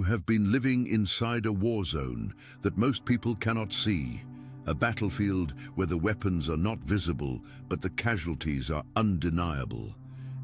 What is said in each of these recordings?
have been living inside a war zone that most people cannot see, a battlefield where the weapons are not visible, but the casualties are undeniable.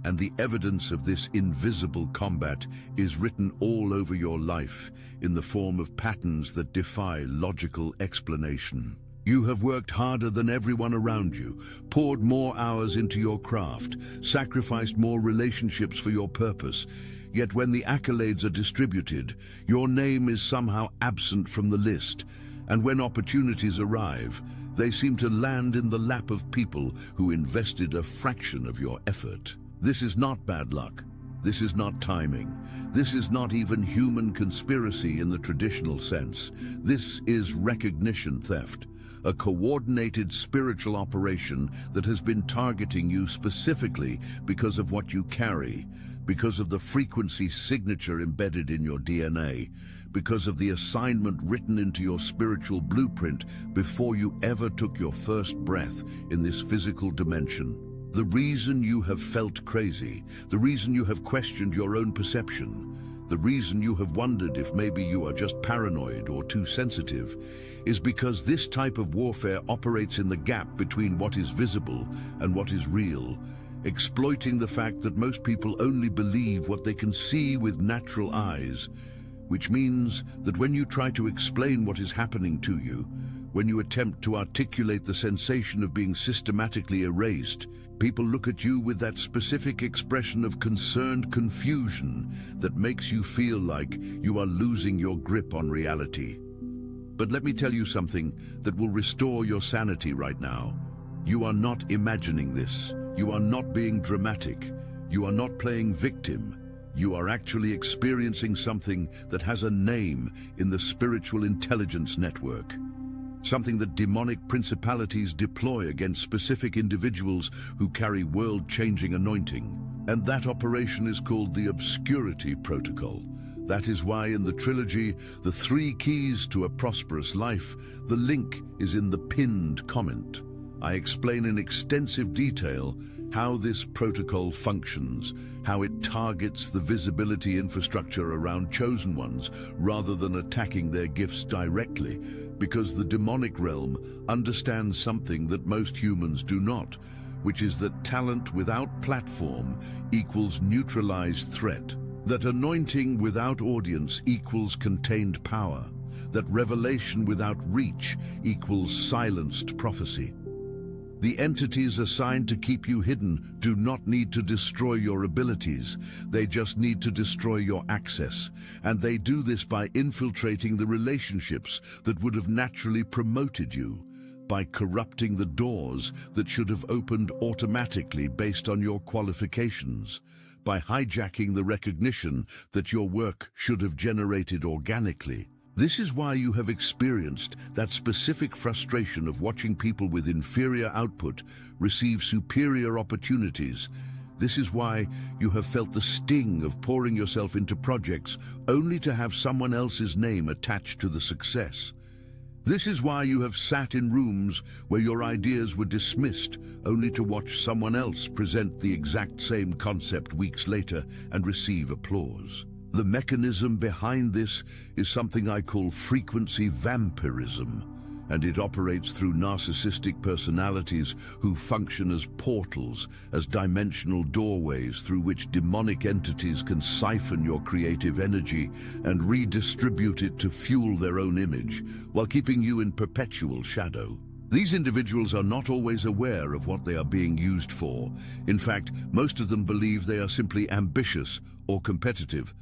And the evidence of this invisible combat is written all over your life in the form of patterns that defy logical explanation. You have worked harder than everyone around you, poured more hours into your craft, sacrificed more relationships for your purpose. Yet when the accolades are distributed, your name is somehow absent from the list. And when opportunities arrive, they seem to land in the lap of people who invested a fraction of your effort. This is not bad luck. This is not timing. This is not even human conspiracy in the traditional sense. This is recognition theft, a coordinated spiritual operation that has been targeting you specifically because of what you carry, because of the frequency signature embedded in your DNA, because of the assignment written into your spiritual blueprint before you ever took your first breath in this physical dimension. The reason you have felt crazy, the reason you have questioned your own perception, the reason you have wondered if maybe you are just paranoid or too sensitive, is because this type of warfare operates in the gap between what is visible and what is real, exploiting the fact that most people only believe what they can see with natural eyes, which means that when you try to explain what is happening to you, when you attempt to articulate the sensation of being systematically erased, people look at you with that specific expression of concerned confusion that makes you feel like you are losing your grip on reality. But let me tell you something that will restore your sanity right now. You are not imagining this. You are not being dramatic. You are not playing victim. You are actually experiencing something that has a name in the spiritual intelligence network. Something that demonic principalities deploy against specific individuals who carry world-changing anointing. And that operation is called the Obscurity Protocol. That is why in the trilogy, The 3 Keys to a Prosperous Life, the link is in the pinned comment. I explain in extensive detail how this protocol functions, how it targets the visibility infrastructure around chosen ones rather than attacking their gifts directly, because the demonic realm understands something that most humans do not, which is that talent without platform equals neutralized threat, that anointing without audience equals contained power, that revelation without reach equals silenced prophecy. The entities assigned to keep you hidden do not need to destroy your abilities, they just need to destroy your access. And they do this by infiltrating the relationships that would have naturally promoted you, by corrupting the doors that should have opened automatically based on your qualifications, by hijacking the recognition that your work should have generated organically. This is why you have experienced that specific frustration of watching people with inferior output receive superior opportunities. This is why you have felt the sting of pouring yourself into projects only to have someone else's name attached to the success. This is why you have sat in rooms where your ideas were dismissed only to watch someone else present the exact same concept weeks later and receive applause. The mechanism behind this is something I call frequency vampirism, and it operates through narcissistic personalities who function as portals, as dimensional doorways through which demonic entities can siphon your creative energy and redistribute it to fuel their own image, while keeping you in perpetual shadow. These individuals are not always aware of what they are being used for. In fact, most of them believe they are simply ambitious or competitive.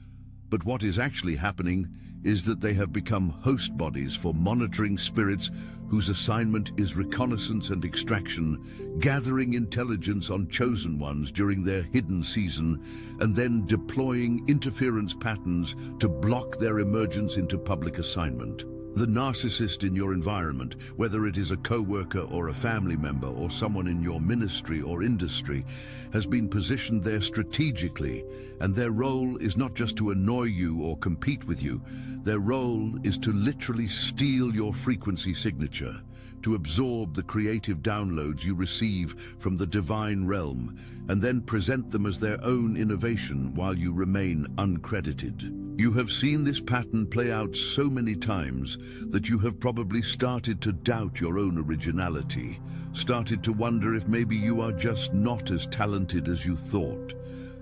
But what is actually happening is that they have become host bodies for monitoring spirits whose assignment is reconnaissance and extraction, gathering intelligence on chosen ones during their hidden season, and then deploying interference patterns to block their emergence into public assignment. The narcissist in your environment, whether it is a co-worker or a family member or someone in your ministry or industry, has been positioned there strategically, and their role is not just to annoy you or compete with you. Their role is to literally steal your frequency signature, to absorb the creative downloads you receive from the divine realm, and then present them as their own innovation while you remain uncredited. You have seen this pattern play out so many times that you have probably started to doubt your own originality, started to wonder if maybe you are just not as talented as you thought,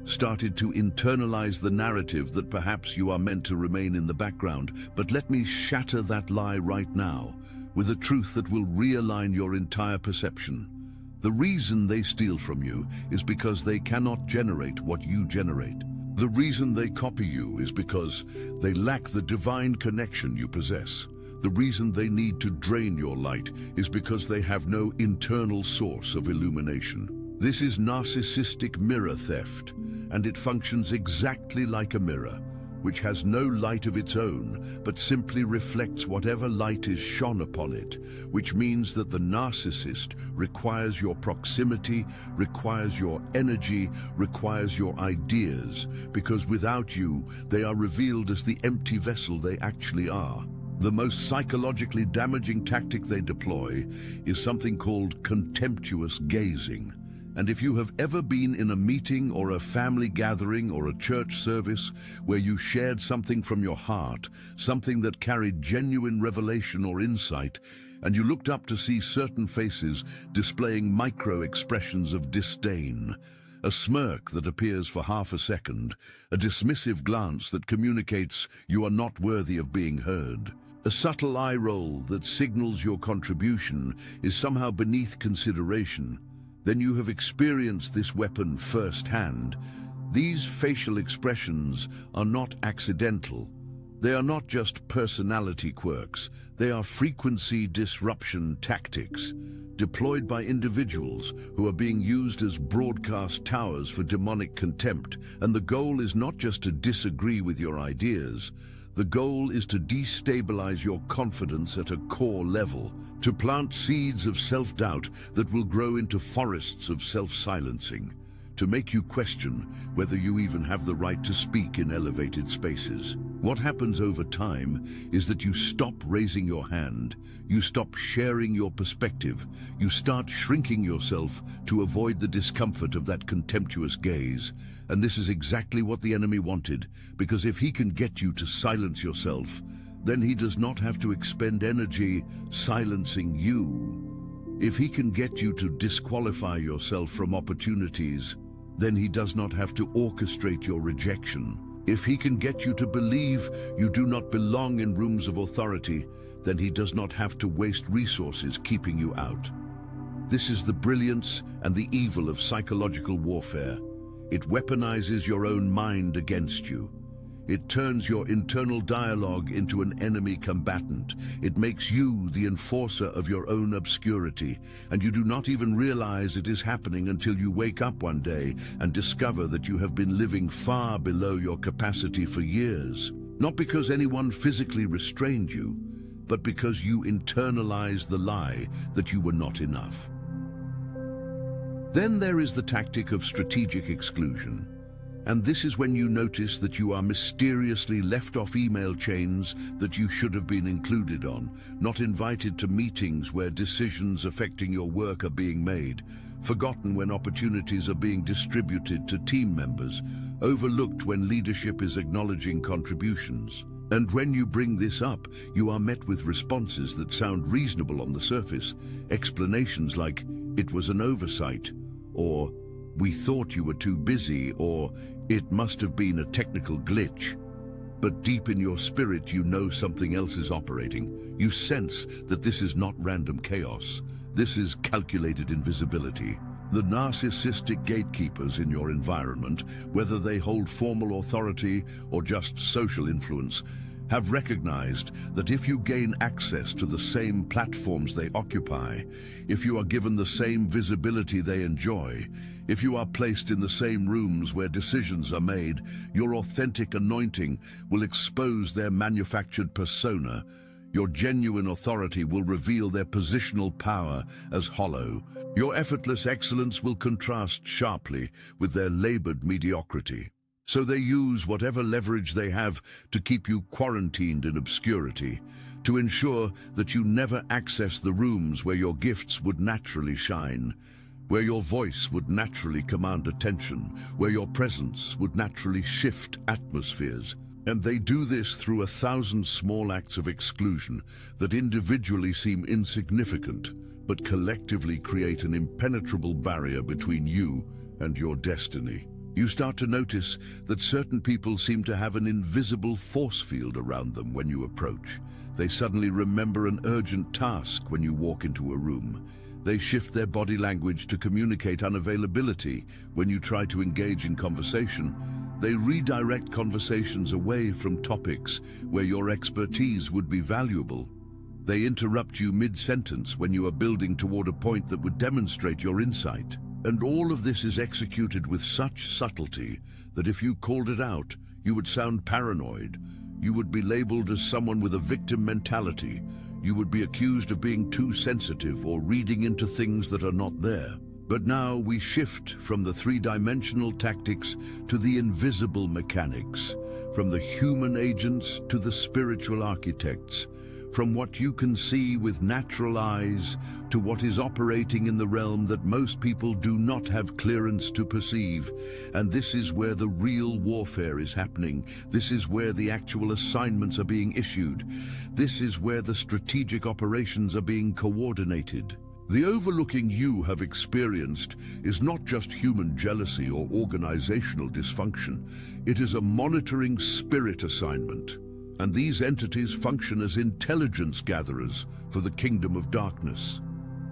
started to internalize the narrative that perhaps you are meant to remain in the background. But let me shatter that lie right now with a truth that will realign your entire perception. The reason they steal from you is because they cannot generate what you generate. The reason they copy you is because they lack the divine connection you possess. The reason they need to drain your light is because they have no internal source of illumination. This is narcissistic mirror theft, and it functions exactly like a mirror, which has no light of its own, but simply reflects whatever light is shone upon it, which means that the narcissist requires your proximity, requires your energy, requires your ideas, because without you, they are revealed as the empty vessel they actually are. The most psychologically damaging tactic they deploy is something called contemptuous gazing. And if you have ever been in a meeting or a family gathering or a church service where you shared something from your heart, something that carried genuine revelation or insight, and you looked up to see certain faces displaying micro-expressions of disdain, a smirk that appears for half a second, a dismissive glance that communicates you are not worthy of being heard, a subtle eye roll that signals your contribution is somehow beneath consideration, then you have experienced this weapon firsthand. These facial expressions are not accidental. They are not just personality quirks. They are frequency disruption tactics deployed by individuals who are being used as broadcast towers for demonic contempt. And the goal is not just to disagree with your ideas. The goal is to destabilize your confidence at a core level, to plant seeds of self-doubt that will grow into forests of self-silencing, to make you question whether you even have the right to speak in elevated spaces. What happens over time is that you stop raising your hand, you stop sharing your perspective, you start shrinking yourself to avoid the discomfort of that contemptuous gaze. And this is exactly what the enemy wanted, because if he can get you to silence yourself, then he does not have to expend energy silencing you. If he can get you to disqualify yourself from opportunities, then he does not have to orchestrate your rejection. If he can get you to believe you do not belong in rooms of authority, then he does not have to waste resources keeping you out. This is the brilliance and the evil of psychological warfare. It weaponizes your own mind against you. It turns your internal dialogue into an enemy combatant. It makes you the enforcer of your own obscurity, and you do not even realize it is happening until you wake up one day and discover that you have been living far below your capacity for years. Not because anyone physically restrained you, but because you internalized the lie that you were not enough. Then there is the tactic of strategic exclusion. And this is when you notice that you are mysteriously left off email chains that you should have been included on, not invited to meetings where decisions affecting your work are being made, forgotten when opportunities are being distributed to team members, overlooked when leadership is acknowledging contributions. And when you bring this up, you are met with responses that sound reasonable on the surface, explanations like, "It was an oversight," or "We thought you were too busy," or "It must have been a technical glitch." But deep in your spirit, you know something else is operating. You sense that this is not random chaos. This is calculated invisibility. The narcissistic gatekeepers in your environment, whether they hold formal authority or just social influence, have recognized that if you gain access to the same platforms they occupy, if you are given the same visibility they enjoy, if you are placed in the same rooms where decisions are made, your authentic anointing will expose their manufactured persona. Your genuine authority will reveal their positional power as hollow. Your effortless excellence will contrast sharply with their labored mediocrity. So they use whatever leverage they have to keep you quarantined in obscurity, to ensure that you never access the rooms where your gifts would naturally shine, where your voice would naturally command attention, where your presence would naturally shift atmospheres. And they do this through 1,000 small acts of exclusion that individually seem insignificant, but collectively create an impenetrable barrier between you and your destiny. You start to notice that certain people seem to have an invisible force field around them when you approach. They suddenly remember an urgent task when you walk into a room. They shift their body language to communicate unavailability when you try to engage in conversation. They redirect conversations away from topics where your expertise would be valuable. They interrupt you mid-sentence when you are building toward a point that would demonstrate your insight. And all of this is executed with such subtlety that if you called it out, you would sound paranoid. You would be labeled as someone with a victim mentality. You would be accused of being too sensitive or reading into things that are not there. But now we shift from the three-dimensional tactics to the invisible mechanics, from the human agents to the spiritual architects, from what you can see with natural eyes to what is operating in the realm that most people do not have clearance to perceive. And this is where the real warfare is happening. This is where the actual assignments are being issued. This is where the strategic operations are being coordinated. The overlooking you have experienced is not just human jealousy or organizational dysfunction. It is a monitoring spirit assignment. And these entities function as intelligence gatherers for the kingdom of darkness,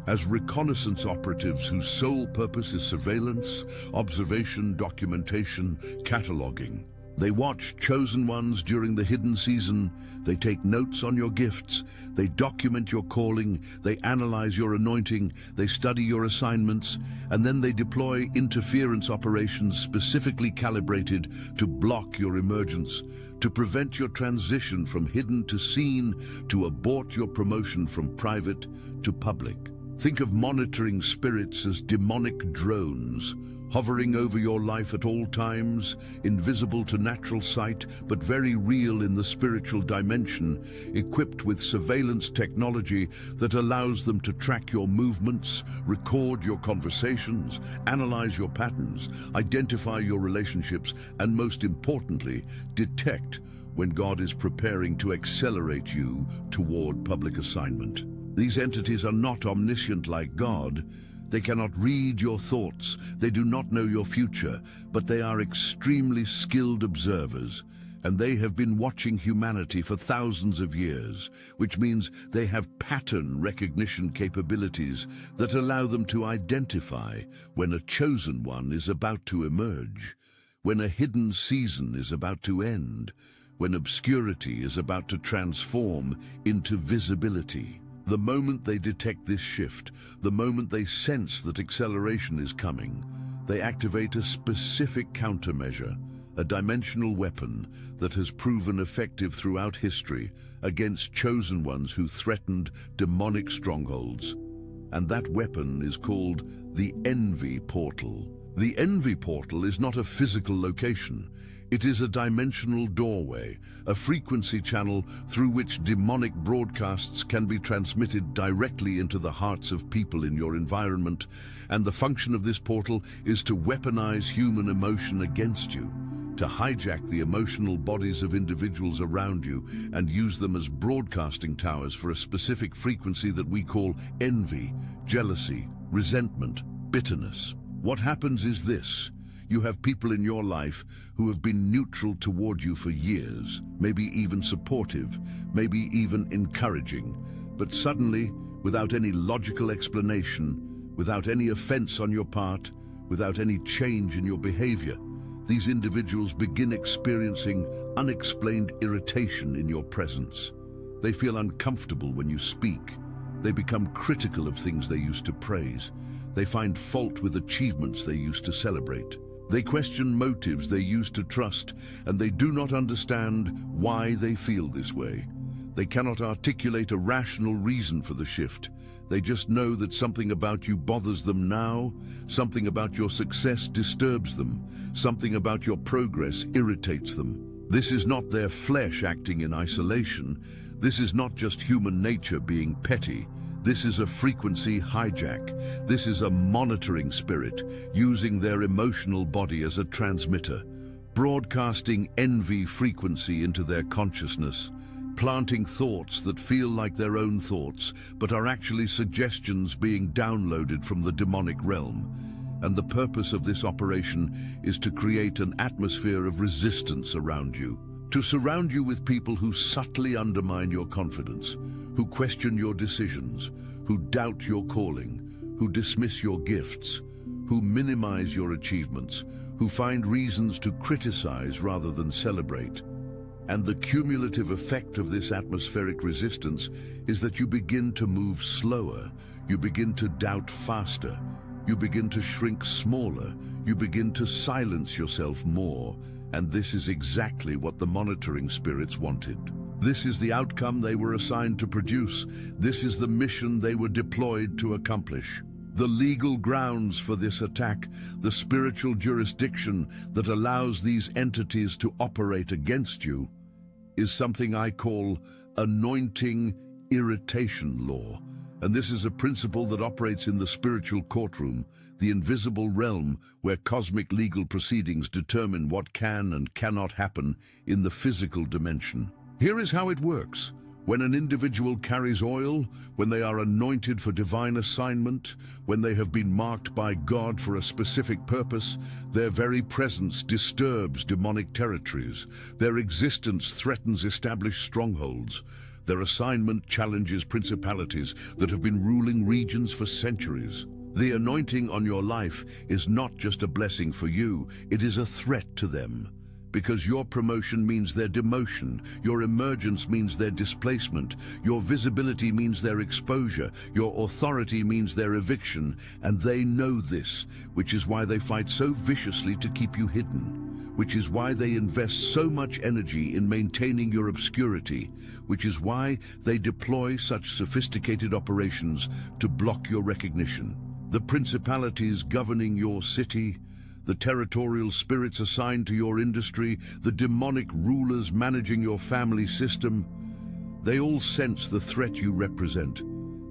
as reconnaissance operatives whose sole purpose is surveillance, observation, documentation, cataloging. They watch chosen ones during the hidden season. They take notes on your gifts. They document your calling. They analyze your anointing. They study your assignments. And then they deploy interference operations specifically calibrated to block your emergence, to prevent your transition from hidden to seen, to abort your promotion from private to public. Think of monitoring spirits as demonic drones, hovering over your life at all times, invisible to natural sight, but very real in the spiritual dimension, equipped with surveillance technology that allows them to track your movements, record your conversations, analyze your patterns, identify your relationships, and most importantly, detect when God is preparing to accelerate you toward public assignment. These entities are not omniscient like God. They cannot read your thoughts, they do not know your future, but they are extremely skilled observers, and they have been watching humanity for thousands of years, which means they have pattern recognition capabilities that allow them to identify when a chosen one is about to emerge, when a hidden season is about to end, when obscurity is about to transform into visibility. The moment they detect this shift, the moment they sense that acceleration is coming, they activate a specific countermeasure, a dimensional weapon that has proven effective throughout history against chosen ones who threatened demonic strongholds. And that weapon is called the Envy Portal. The Envy Portal is not a physical location. It is a dimensional doorway, a frequency channel through which demonic broadcasts can be transmitted directly into the hearts of people in your environment, and the function of this portal is to weaponize human emotion against you, to hijack the emotional bodies of individuals around you and use them as broadcasting towers for a specific frequency that we call envy, jealousy, resentment, bitterness. What happens is this. You have people in your life who have been neutral toward you for years, maybe even supportive, maybe even encouraging, but suddenly, without any logical explanation, without any offense on your part, without any change in your behavior, these individuals begin experiencing unexplained irritation in your presence. They feel uncomfortable when you speak. They become critical of things they used to praise. They find fault with achievements they used to celebrate. They question motives they used to trust, and they do not understand why they feel this way. They cannot articulate a rational reason for the shift. They just know that something about you bothers them now, something about your success disturbs them, something about your progress irritates them. This is not their flesh acting in isolation. This is not just human nature being petty. This is a frequency hijack. This is a monitoring spirit, using their emotional body as a transmitter, broadcasting envy frequency into their consciousness, planting thoughts that feel like their own thoughts, but are actually suggestions being downloaded from the demonic realm. And the purpose of this operation is to create an atmosphere of resistance around you, to surround you with people who subtly undermine your confidence, who question your decisions, who doubt your calling, who dismiss your gifts, who minimize your achievements, who find reasons to criticize rather than celebrate. And the cumulative effect of this atmospheric resistance is that you begin to move slower, you begin to doubt faster, you begin to shrink smaller, you begin to silence yourself more, and this is exactly what the monitoring spirits wanted. This is the outcome they were assigned to produce. This is the mission they were deployed to accomplish. The legal grounds for this attack, the spiritual jurisdiction that allows these entities to operate against you, is something I call anointing irritation law. And this is a principle that operates in the spiritual courtroom, the invisible realm where cosmic legal proceedings determine what can and cannot happen in the physical dimension. Here is how it works. When an individual carries oil, when they are anointed for divine assignment, when they have been marked by God for a specific purpose, their very presence disturbs demonic territories. Their existence threatens established strongholds. Their assignment challenges principalities that have been ruling regions for centuries. The anointing on your life is not just a blessing for you, it is a threat to them. Because your promotion means their demotion, your emergence means their displacement, your visibility means their exposure, your authority means their eviction, and they know this, which is why they fight so viciously to keep you hidden, which is why they invest so much energy in maintaining your obscurity, which is why they deploy such sophisticated operations to block your recognition. The principalities governing your city, the territorial spirits assigned to your industry, the demonic rulers managing your family system, they all sense the threat you represent.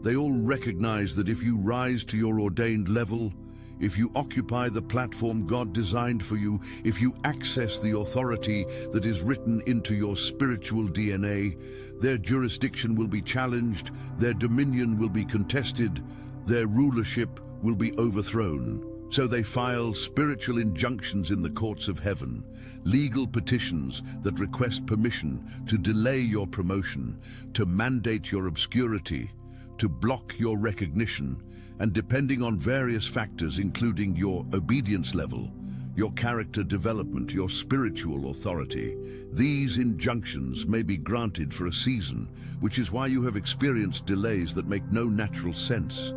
They all recognize that if you rise to your ordained level, if you occupy the platform God designed for you, if you access the authority that is written into your spiritual DNA, their jurisdiction will be challenged, their dominion will be contested, their rulership will be overthrown. So they file spiritual injunctions in the courts of heaven, legal petitions that request permission to delay your promotion, to mandate your obscurity, to block your recognition, and depending on various factors including your obedience level, your character development, your spiritual authority, these injunctions may be granted for a season, which is why you have experienced delays that make no natural sense.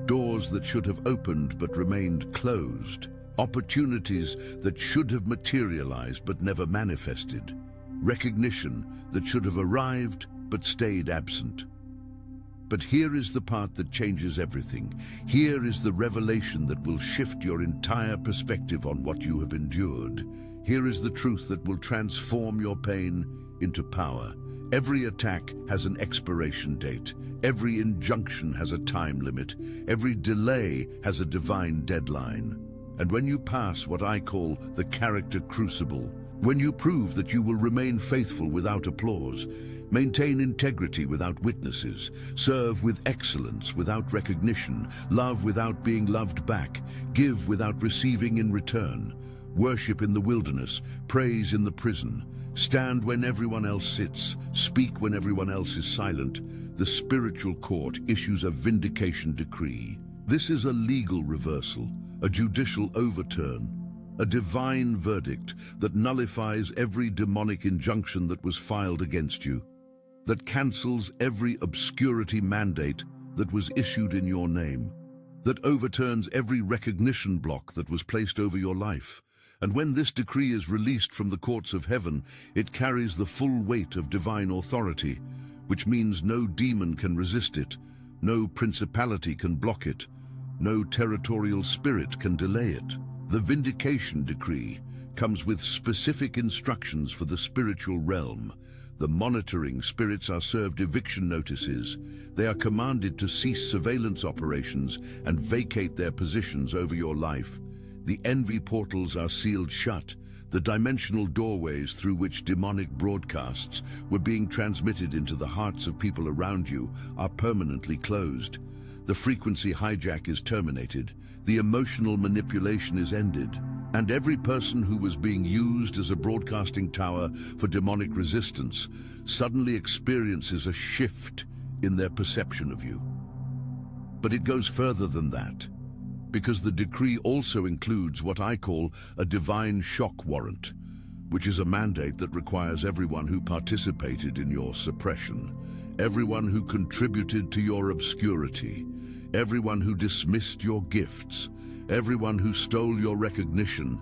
Doors that should have opened but remained closed. Opportunities that should have materialized but never manifested. Recognition that should have arrived but stayed absent. But here is the part that changes everything. Here is the revelation that will shift your entire perspective on what you have endured. Here is the truth that will transform your pain into power. Every attack has an expiration date. Every injunction has a time limit. Every delay has a divine deadline. And when you pass what I call the character crucible, when you prove that you will remain faithful without applause, maintain integrity without witnesses, serve with excellence without recognition, love without being loved back, give without receiving in return, worship in the wilderness, praise in the prison, stand when everyone else sits, speak when everyone else is silent, the spiritual court issues a vindication decree. This is a legal reversal, a judicial overturn, a divine verdict that nullifies every demonic injunction that was filed against you, that cancels every obscurity mandate that was issued in your name, that overturns every recognition block that was placed over your life. And when this decree is released from the courts of heaven, it carries the full weight of divine authority, which means no demon can resist it, no principality can block it, no territorial spirit can delay it. The Vindication decree comes with specific instructions for the spiritual realm. The monitoring spirits are served eviction notices. They are commanded to cease surveillance operations and vacate their positions over your life. The envy portals are sealed shut. The dimensional doorways through which demonic broadcasts were being transmitted into the hearts of people around you are permanently closed. The frequency hijack is terminated. The emotional manipulation is ended. And every person who was being used as a broadcasting tower for demonic resistance suddenly experiences a shift in their perception of you. But it goes further than that, because the decree also includes what I call a divine shock warrant, which is a mandate that requires everyone who participated in your suppression, everyone who contributed to your obscurity, everyone who dismissed your gifts, everyone who stole your recognition,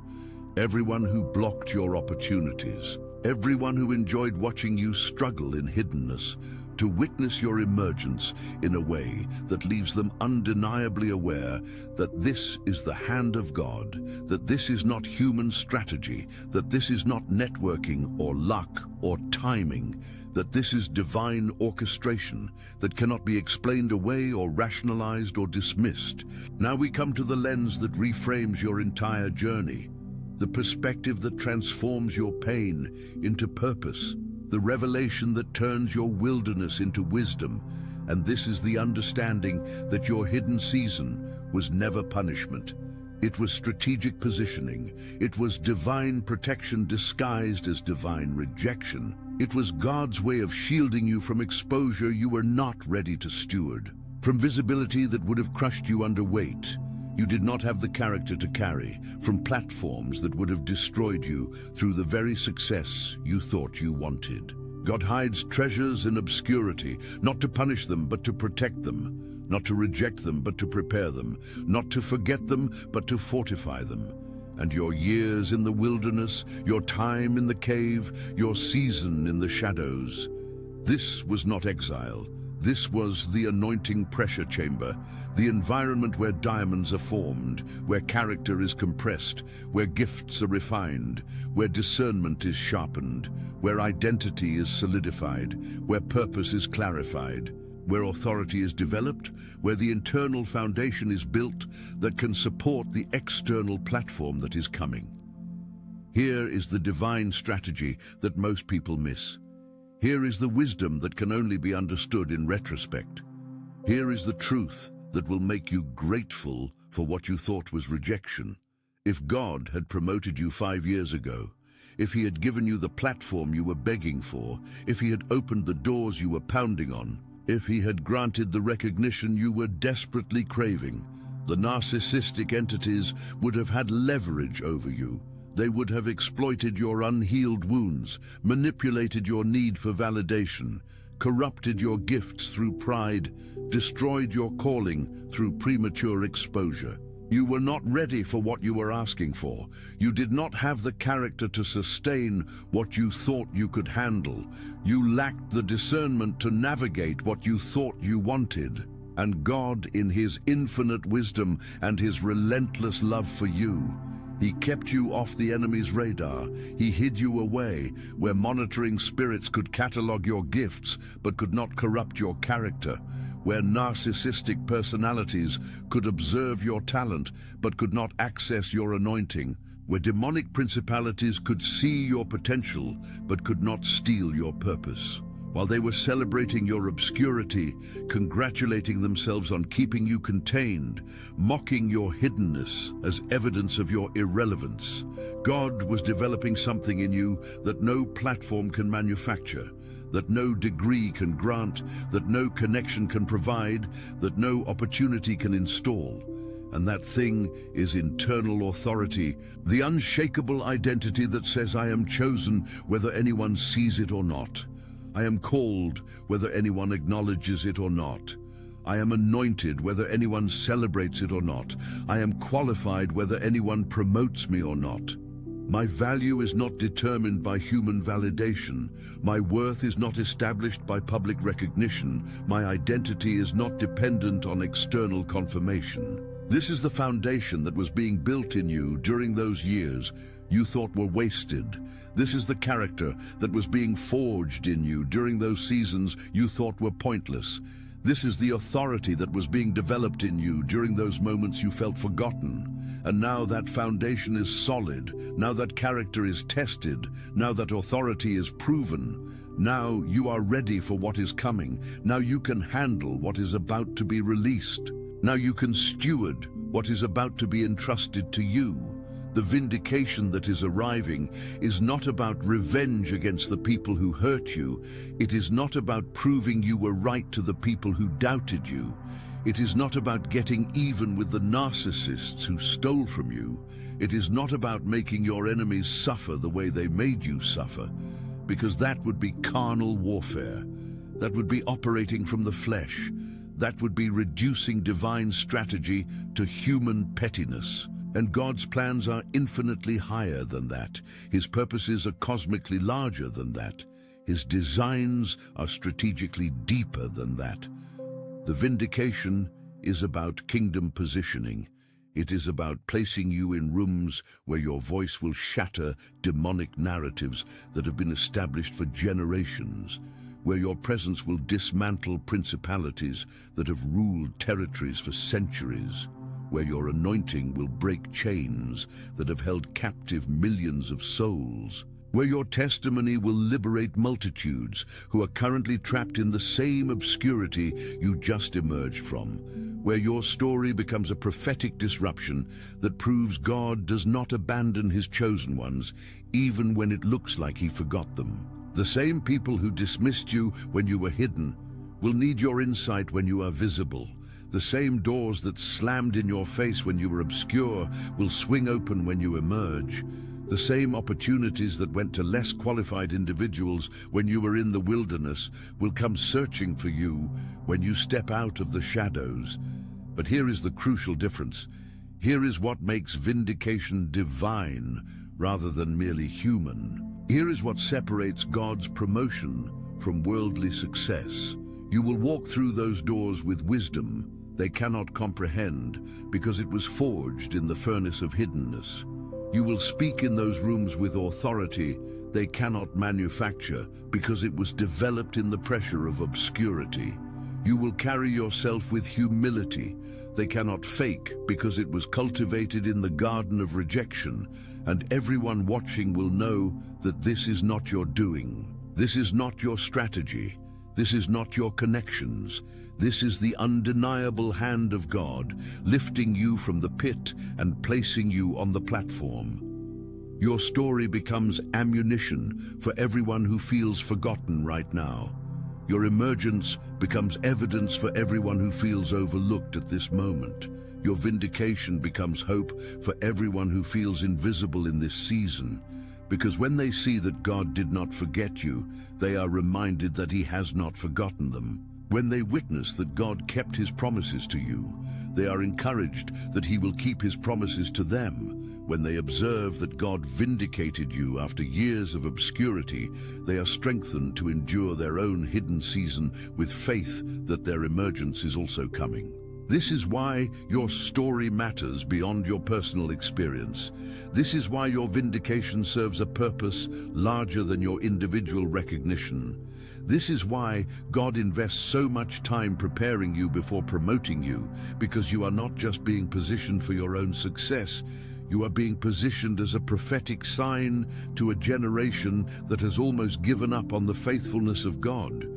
everyone who blocked your opportunities, everyone who enjoyed watching you struggle in hiddenness, to witness your emergence in a way that leaves them undeniably aware that this is the hand of God, that this is not human strategy, that this is not networking or luck or timing, that this is divine orchestration that cannot be explained away or rationalized or dismissed. Now we come to the lens that reframes your entire journey, the perspective that transforms your pain into purpose, the revelation that turns your wilderness into wisdom. And this is the understanding that your hidden season was never punishment. It was strategic positioning. It was divine protection disguised as divine rejection. It was God's way of shielding you from exposure you were not ready to steward, from visibility that would have crushed you under weight you did not have the character to carry, from platforms that would have destroyed you through the very success you thought you wanted. God hides treasures in obscurity, not to punish them, but to protect them, not to reject them, but to prepare them, not to forget them, but to fortify them. And your years in the wilderness, your time in the cave, your season in the shadows, this was not exile. This was the anointing pressure chamber, the environment where diamonds are formed, where character is compressed, where gifts are refined, where discernment is sharpened, where identity is solidified, where purpose is clarified, where authority is developed, where the internal foundation is built that can support the external platform that is coming. Here is the divine strategy that most people miss. Here is the wisdom that can only be understood in retrospect. Here is the truth that will make you grateful for what you thought was rejection. If God had promoted you 5 years ago, if He had given you the platform you were begging for, if He had opened the doors you were pounding on, if He had granted the recognition you were desperately craving, the narcissistic entities would have had leverage over you. They would have exploited your unhealed wounds, manipulated your need for validation, corrupted your gifts through pride, destroyed your calling through premature exposure. You were not ready for what you were asking for. You did not have the character to sustain what you thought you could handle. You lacked the discernment to navigate what you thought you wanted. And God, in His infinite wisdom and His relentless love for you, He kept you off the enemy's radar. He hid you away where monitoring spirits could catalog your gifts but could not corrupt your character, where narcissistic personalities could observe your talent but could not access your anointing, where demonic principalities could see your potential but could not steal your purpose. While they were celebrating your obscurity, congratulating themselves on keeping you contained, mocking your hiddenness as evidence of your irrelevance, God was developing something in you that no platform can manufacture, that no degree can grant, that no connection can provide, that no opportunity can install. And that thing is internal authority, the unshakable identity that says, I am chosen whether anyone sees it or not. I am called whether anyone acknowledges it or not. I am anointed whether anyone celebrates it or not. I am qualified whether anyone promotes me or not. My value is not determined by human validation. My worth is not established by public recognition. My identity is not dependent on external confirmation. This is the foundation that was being built in you during those years. you thought were wasted. This is the character that was being forged in you during those seasons you thought were pointless. This is the authority that was being developed in you during those moments you felt forgotten. And now that foundation is solid, now that character is tested, now that authority is proven. Now you are ready for what is coming. Now you can handle what is about to be released. Now you can steward what is about to be entrusted to you. The vindication that is arriving is not about revenge against the people who hurt you. It is not about proving you were right to the people who doubted you. It is not about getting even with the narcissists who stole from you. It is not about making your enemies suffer the way they made you suffer, because that would be carnal warfare. That would be operating from the flesh. That would be reducing divine strategy to human pettiness. And God's plans are infinitely higher than that. His purposes are cosmically larger than that. His designs are strategically deeper than that. The vindication is about kingdom positioning. It is about placing you in rooms where your voice will shatter demonic narratives that have been established for generations, where your presence will dismantle principalities that have ruled territories for centuries, where your anointing will break chains that have held captive millions of souls, where your testimony will liberate multitudes who are currently trapped in the same obscurity you just emerged from, where your story becomes a prophetic disruption that proves God does not abandon his chosen ones, even when it looks like he forgot them. The same people who dismissed you when you were hidden will need your insight when you are visible. The same doors that slammed in your face when you were obscure will swing open when you emerge. The same opportunities that went to less qualified individuals when you were in the wilderness will come searching for you when you step out of the shadows. But here is the crucial difference. Here is what makes vindication divine rather than merely human. Here is what separates God's promotion from worldly success. You will walk through those doors with wisdom they cannot comprehend because it was forged in the furnace of hiddenness. You will speak in those rooms with authority they cannot manufacture because it was developed in the pressure of obscurity. You will carry yourself with humility they cannot fake because it was cultivated in the garden of rejection, and everyone watching will know that this is not your doing. This is not your strategy. This is not your connections. This is the undeniable hand of God, lifting you from the pit and placing you on the platform. Your story becomes ammunition for everyone who feels forgotten right now. Your emergence becomes evidence for everyone who feels overlooked at this moment. Your vindication becomes hope for everyone who feels invisible in this season. Because when they see that God did not forget you, they are reminded that he has not forgotten them. When they witness that God kept his promises to you, they are encouraged that he will keep his promises to them. When they observe that God vindicated you after years of obscurity, they are strengthened to endure their own hidden season with faith that their emergence is also coming. This is why your story matters beyond your personal experience. This is why your vindication serves a purpose larger than your individual recognition. This is why God invests so much time preparing you before promoting you, because you are not just being positioned for your own success, you are being positioned as a prophetic sign to a generation that has almost given up on the faithfulness of God,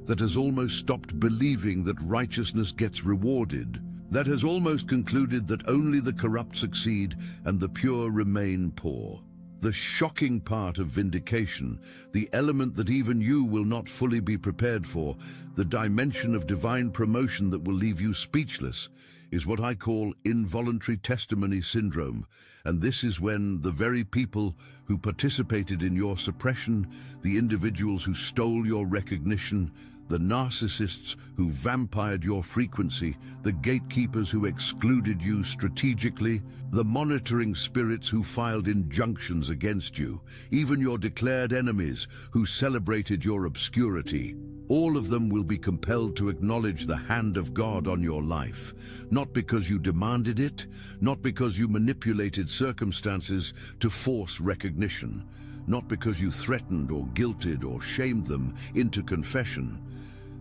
that has almost stopped believing that righteousness gets rewarded, that has almost concluded that only the corrupt succeed and the pure remain poor. The shocking part of vindication, the element that even you will not fully be prepared for, the dimension of divine promotion that will leave you speechless, is what I call involuntary testimony syndrome. And this is when the very people who participated in your suppression, the individuals who stole your recognition, the narcissists who vampired your frequency, the gatekeepers who excluded you strategically, the monitoring spirits who filed injunctions against you, even your declared enemies who celebrated your obscurity. All of them will be compelled to acknowledge the hand of God on your life, not because you demanded it, not because you manipulated circumstances to force recognition, not because you threatened or guilted or shamed them into confession,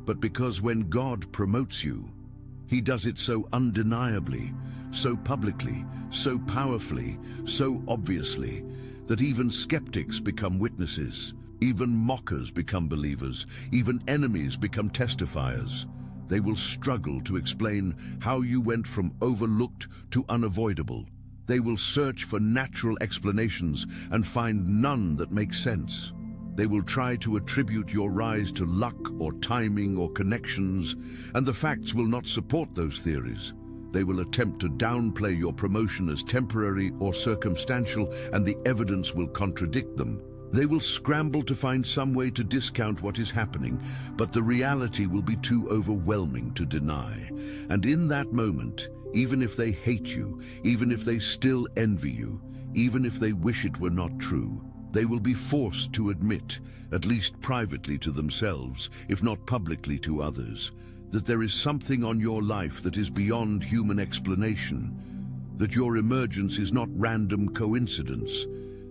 but because when God promotes you, He does it so undeniably, so publicly, so powerfully, so obviously, that even skeptics become witnesses. Even mockers become believers. Even enemies become testifiers. They will struggle to explain how you went from overlooked to unavoidable. They will search for natural explanations and find none that make sense. They will try to attribute your rise to luck or timing or connections, and the facts will not support those theories. They will attempt to downplay your promotion as temporary or circumstantial, and the evidence will contradict them. They will scramble to find some way to discount what is happening, but the reality will be too overwhelming to deny. And in that moment, even if they hate you, even if they still envy you, even if they wish it were not true, they will be forced to admit, at least privately to themselves, if not publicly to others, that there is something on your life that is beyond human explanation, that your emergence is not random coincidence,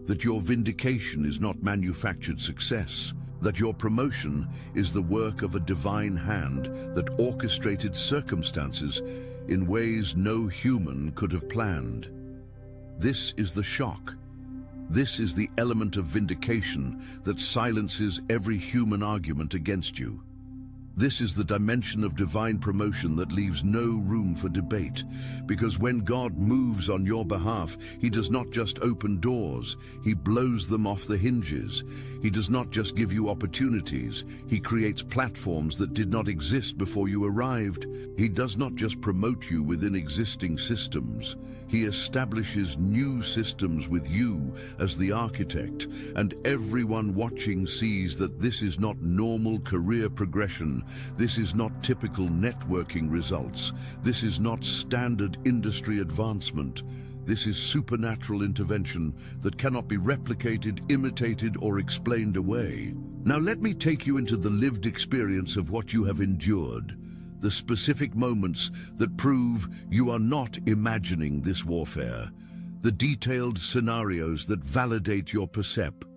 that your vindication is not manufactured success, that your promotion is the work of a divine hand that orchestrated circumstances in ways no human could have planned. This is the shock. This is the element of vindication that silences every human argument against you. This is the dimension of divine promotion that leaves no room for debate, because when God moves on your behalf, He does not just open doors, He blows them off the hinges. He does not just give you opportunities, He creates platforms that did not exist before you arrived. He does not just promote you within existing systems, He establishes new systems with you as the architect, and everyone watching sees that this is not normal career progression. This is not typical networking results. This is not standard industry advancement. This is supernatural intervention that cannot be replicated, imitated, or explained away. Now let me take you into the lived experience of what you have endured, the specific moments that prove you are not imagining this warfare, the detailed scenarios that validate your perception.